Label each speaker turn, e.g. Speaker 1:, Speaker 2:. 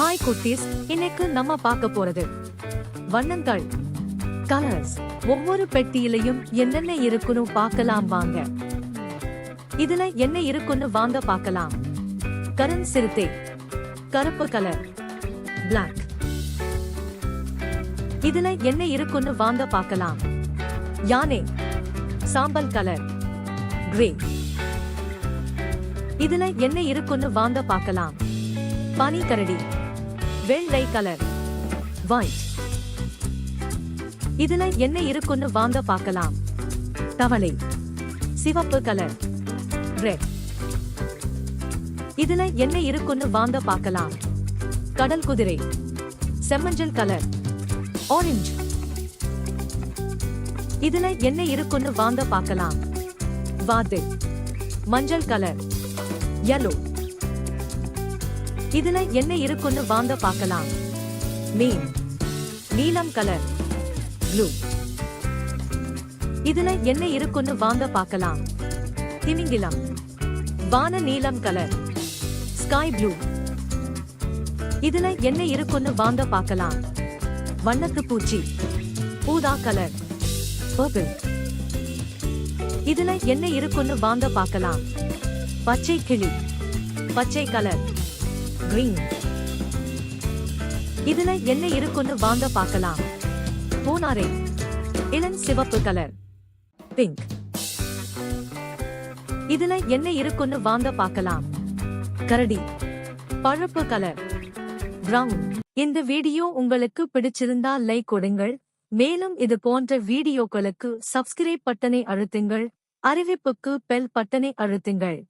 Speaker 1: Hi குட்டீஸ், இன்னைக்கு நம்ம பார்க்க போறது வண்ணங்கள், கலர்ஸ். ஒவ்வொரு பெட்டியிலையும் என்னென்ன இருக்குன்னு பார்க்கலாம் வாங்க. இதுல என்ன இருக்குன்னு வாங்க பார்க்கலாம். கரண் சிறுத்தை, கருப்பு கலர், பிளாக். இதுல என்ன இருக்குன்னு வாங்க பார்க்கலாம். யானை, சாம்பல் கலர், கிரே. இதுல என்ன இருக்குன்னு வாங்க பார்க்கலாம். பனிக்கரடி, வெள்ளை கலர், ஒயிட். இதுல என்ன இருக்குன்னு வாங்க பார்க்கலாம். தவளை, சிவப்பு கலர், ரெட். இதுல என்ன இருக்குன்னு வாங்க பார்க்கலாம். கடல் குதிரை, செம்மஞ்சள் கலர், ஆரஞ்சு. இதுல என்ன இருக்குன்னு வாங்க பார்க்கலாம். வாத்து, மஞ்சள் கலர், yellow. இதுல என்ன இருக்குன்னு வாங்க பார்க்கலாம். மீன், நீலம் கலர், ப்ளூ. இதுல என்ன இருக்குன்னு வாங்க பார்க்கலாம். திமிங்கிலம், வான நீலம் கலர், ஸ்கை ப்ளூ. இதுல என்ன இருக்குன்னு வாங்க பார்க்கலாம். வண்ணத்து பூச்சி, ஊதா கலர், பர்பிள். இதுல என்ன இருக்குன்னு வாங்க பார்க்கலாம். பச்சை கிளி, பச்சை கலர், கிரீன். இதுல என்ன இருக்குன்னு வாங்க பார்க்கலாம். பூனாரை, இளம் சிவப்பு கலர், பிங்க். இதுல என்ன இருக்குன்னு வாங்க பார்க்கலாம். கரடி, பழுப்பு கலர், பிரவுன். இந்த வீடியோ உங்களுக்கு பிடிச்சிருந்தா லைக் கொடுங்கள். மேலும் இது போன்ற வீடியோக்களுக்கு சப்ஸ்கிரைப் பட்டனை அழுத்துங்கள். அறிவிப்புக்கு பெல் பட்டனை அழுத்துங்கள்.